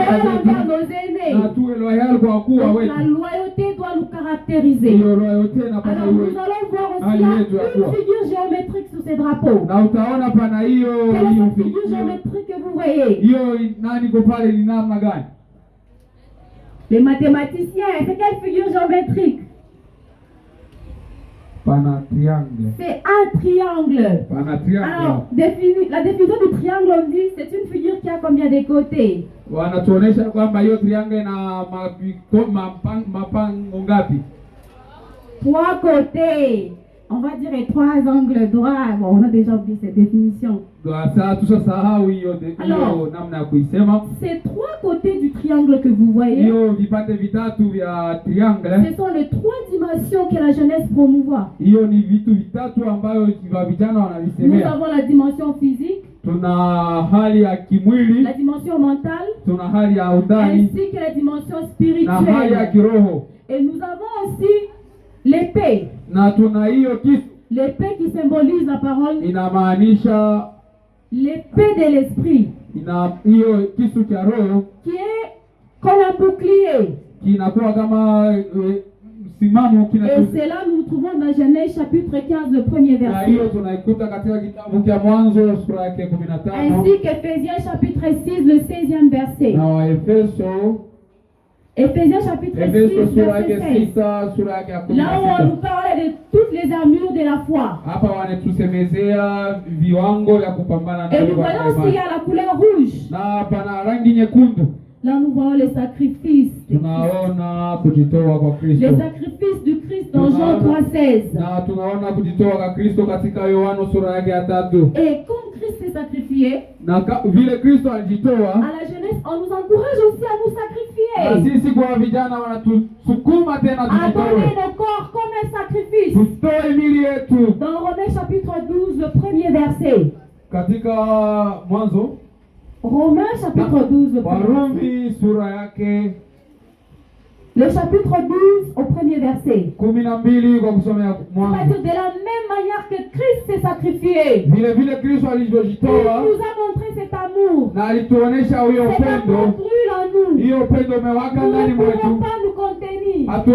envers nos aînés. Donc, la loyauté doit nous caractériser. Alors nous allons voir aussi une figure géométrique sur ces drapeaux. Quelle est cette figure géométrique que vous voyez? Les mathématiciens, c'est quelle figure géométrique? C'est un triangle. Alors, la définition du triangle, on dit, c'est une figure qui a combien de côtés? Trois côtés. On va dire les trois angles droits. Bon, on a déjà oublié cette définition. Alors, ces trois côtés du triangle que vous voyez, ce sont les trois dimensions que la jeunesse promouvoit. Nous avons la dimension physique, la dimension mentale, ainsi que la dimension spirituelle. Et nous avons aussi l'épée. L'épée qui symbolise la parole. L'épée de l'esprit. Qui est comme un bouclier. Et c'est là nous nous trouvons dans Genèse chapitre 15, le premier verset. Ainsi qu'Éphésiens chapitre 6, le 16e verset. Éphésiens chapitre 6, verset 16. Là où on nous parle de toutes les armures de la foi. Et nous voyons aussi il y a la couleur rouge. Là nous voyons les sacrifices. Les sacrifices du Christ dans Jean 3,16. Et comme Christ s'est sacrifié, à la jeunesse, on nous encourage aussi à nous sacrifier. À donner nos corps comme un sacrifice. Dans Romains chapitre 12, le premier verset. Romains chapitre 12, le premier verset. Le chapitre 12 au premier verset. C'est-à-dire de la même manière que Christ s'est sacrifié. Il nous a montré cet amour. Cet amour brûle en nous. Nous ne pouvons pas nous contenir. Alors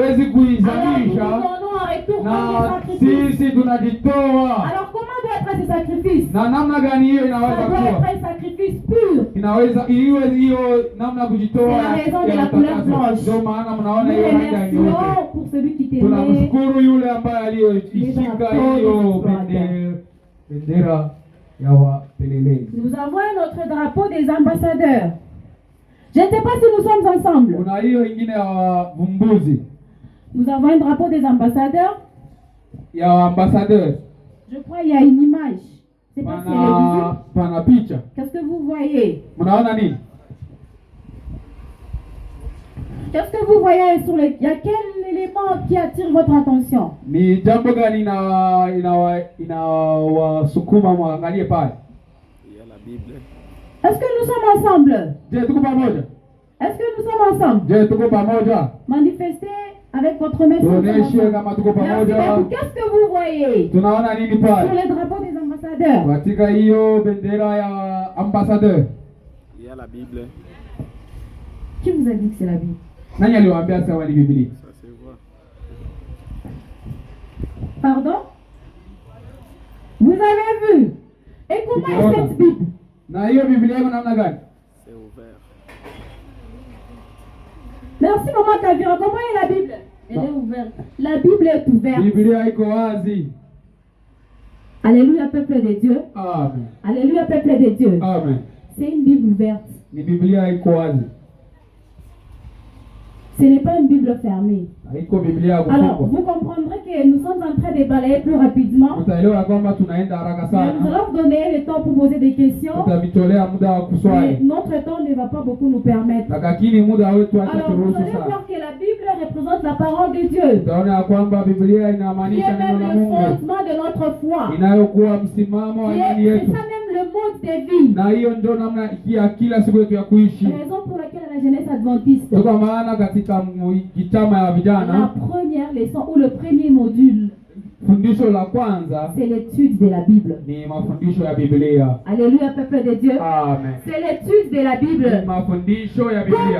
nous donnons en retour comme des sacrifices. Alors comment doit être ce sacrifice? Ça doit être un sacrifice pur. C'est la raison de la couleur blanche. Nous remercions pour celui qui t'aimait. Nous avons notre drapeau des ambassadeurs. Je ne sais pas si nous sommes ensemble. Nous avons un drapeau des ambassadeurs. Je crois qu'il y a une image. C'est pas si elle est visible. Qu'est-ce que vous voyez? Qu'est-ce que vous voyez sur les... Il y a quel élément qui attire votre attention? Ni jambo gani inawa sukuma mwangalie pale? Il y a la Bible. Est-ce que nous sommes ensemble? Je tuko pamoja? Est-ce que nous sommes ensemble? Je tuko pamoja? Manifestez avec votre main. Merci beaucoup. Qu'est-ce que vous voyez? Tunaona nini pale? Sur le drapeau des ambassadeurs. Katika hiyo bendera ya ambassadeur. Il y a la Bible. Qui vous a dit que c'est la Bible? Nani aliwaambia sawa ni Biblia? Ça se voit. Pardon? Vous avez vu? Et comment est cette Bible? Na hiyo Biblia iko namna gani? C'est ouvert. Merci maman Kavira. Comment est la Bible? Elle est ouverte. La Bible est ouverte. Biblia iko wazi. Alléluia peuple de Dieu. Amen. Alléluia peuple de Dieu. Amen. C'est une Bible ouverte. Ni Biblia iko wazi. Ce n'est pas une Bible fermée. Alors, vous comprendrez que nous sommes en train de balayer plus rapidement. Nous allons donner le temps pour poser des questions. Mais notre temps ne va pas beaucoup nous permettre. Alors, vous allez voir que la Bible représente la parole de Dieu. Qui est même le fondement de notre foi. C'est ça même le mode de vie. Raison pour laquelle la jeunesse adventiste, la première leçon ou le premier module Fundisho la kwanza c'est l'étude de la Bible. ni mafundisho ya Biblia. Alléluia, peuple de Dieu. Amen. C'est l'étude de la Bible. Ni mafundisho ya Biblia.